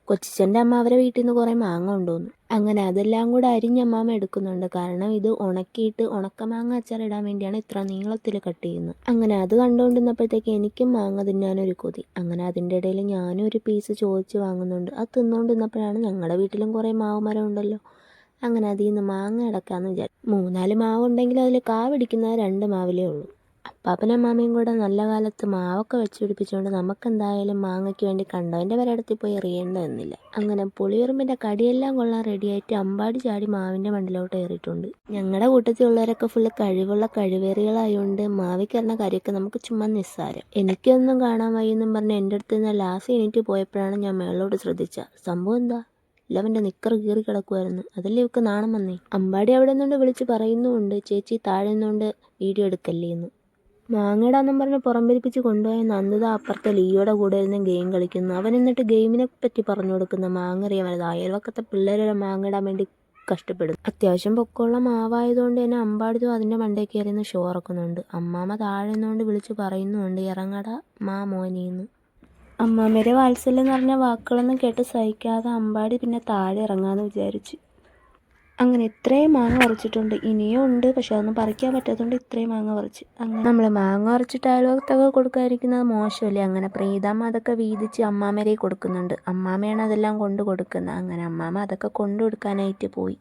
കൊച്ചിച്ചൻ്റെ അമ്മ അവരെ വീട്ടിൽ നിന്ന് കുറേ മാങ്ങ കൊണ്ടുവന്നു. അങ്ങനെ അതെല്ലാം കൂടെ അരിഞ്ഞ് അമ്മാമ്മ എടുക്കുന്നുണ്ട്. കാരണം ഇത് ഉണക്കിയിട്ട് ഉണക്കമാങ്ങ അച്ചാറിടാൻ വേണ്ടിയാണ് ഇത്ര നീളത്തിൽ കട്ട് ചെയ്യുന്നത്. അങ്ങനെ അത് കണ്ടുകൊണ്ടിരുന്നപ്പോഴത്തേക്ക് എനിക്കും മാങ്ങ തിന്നാനൊരു കൊതി. അങ്ങനെ അതിൻ്റെ ഇടയിൽ ഞാനും ഒരു പീസ് ചോദിച്ച് വാങ്ങുന്നുണ്ട്. അത് തിന്നുകൊണ്ടിരുന്നപ്പോഴാണ് ഞങ്ങളുടെ വീട്ടിലും കുറേ മാവ് മരം ഉണ്ടല്ലോ, അങ്ങനെ അതിൽ നിന്ന് മാങ്ങ അടക്കാമെന്ന് വിചാരിച്ചു. 3-4 മാവ് ഉണ്ടെങ്കിൽ അതിൽ കാ പിടിക്കുന്നത് 2 മാവിലേ ഉള്ളൂ. അപ്പാപ്പനും അമ്മാമ്മയും കൂടെ നല്ല കാലത്ത് മാവൊക്കെ വെച്ച് പിടിപ്പിച്ചുകൊണ്ട് നമുക്കെന്തായാലും മാങ്ങയ്ക്ക് വേണ്ടി കണ്ടവൻ്റെ വരടത്തിൽ പോയി എറിയേണ്ട വന്നില്ല. അങ്ങനെ പുളിയുറുമ്പിൻ്റെ കടിയെല്ലാം കൊള്ളാൻ റെഡിയായിട്ട് അമ്പാടി ചാടി മാവിൻ്റെ മണ്ടിലോട്ട് കയറിയിട്ടുണ്ട്. ഞങ്ങളുടെ കൂട്ടത്തിലുള്ളവരൊക്കെ ഫുള്ള് കഴിവുള്ള കഴിവേറികളായതുകൊണ്ട് മാവിൽ കയറുന്ന കാര്യമൊക്കെ നമുക്ക് ചുമ്മാ നിസ്സാരം. എനിക്കൊന്നും കാണാൻ വയ്യെന്നും പറഞ്ഞ് എൻ്റെ അടുത്ത് നിന്ന് ലാസ്റ്റ് എണീറ്റ് പോയപ്പോഴാണ് ഞാൻ മേളോട്ട് ശ്രദ്ധിച്ചത്. സംഭവം എന്താ, ഇല്ലവൻ്റെ നിക്കർ കീറി കിടക്കുമായിരുന്നു. അതല്ലേ ഇവക്ക് നാണം വന്നേ. അമ്പാടി അവിടെ നിന്നുകൊണ്ട് വിളിച്ച് പറയുന്നുമുണ്ട്, ചേച്ചി താഴെ നിന്നുകൊണ്ട് വീഡിയോ എടുക്കല്ലേ എന്ന്. മാങ്ങയിടാന്നും പറഞ്ഞ് പുറംപിരിപ്പിച്ച് കൊണ്ടുപോയ നന്ദിത അപ്പുറത്തെ ലിയോയുടെ കൂടെ ഇരുന്ന് ഗെയിം കളിക്കുന്നു. അവൻ എന്നിട്ട് ഗെയിമിനെ പറ്റി പറഞ്ഞു കൊടുക്കുന്ന മാങ്ങ അറിയാൻ വരുന്നത്. അയൽവക്കത്തെ പിള്ളേരെ മാങ്ങയിടാൻ വേണ്ടി കഷ്ടപ്പെടുന്നു. അത്യാവശ്യം പൊക്കമുള്ള മാവായതുകൊണ്ട് തന്നെ അമ്പാടിതും അതിൻ്റെ മണ്ടയിൽ കയറിന്ന് ഷോ ഇറക്കുന്നുണ്ട്. അമ്മാമ്മ താഴെ നിന്നുകൊണ്ട് വിളിച്ച് പറയുന്നുമുണ്ട്, ഇറങ്ങടാ മാ മോനിന്ന്. അമ്മാമ്മയുടെ വാത്സല്യം നിറഞ്ഞ വാക്കുകളൊന്നും കേട്ട് സഹിക്കാതെ അമ്പാടി പിന്നെ താഴെ ഇറങ്ങാമെന്ന് വിചാരിച്ചു. അങ്ങനെ ഇത്രയും മാങ്ങ പറിച്ചിട്ടുണ്ട്. ഇനിയും ഉണ്ട്, പക്ഷെ അതൊന്നും പറിക്കാൻ പറ്റാത്തതുകൊണ്ട് ഇത്രയും മാങ്ങ പറിച്ച്. അങ്ങനെ നമ്മൾ മാങ്ങ പറിച്ചിട്ട് അയൽവക്കത്തൊക്കെ കൊടുക്കാതിരിക്കുന്നത് മോശമല്ലേ. അങ്ങനെ പ്രീതമ്മ അതൊക്കെ വീതിച്ച് അമ്മാമ്മരെ കൊടുക്കുന്നുണ്ട്. അമ്മാമ്മയാണ് അതെല്ലാം കൊണ്ട് കൊടുക്കുന്നത്. അങ്ങനെ അമ്മാമ്മ അതൊക്കെ കൊണ്ടു കൊടുക്കാനായിട്ട് പോയി.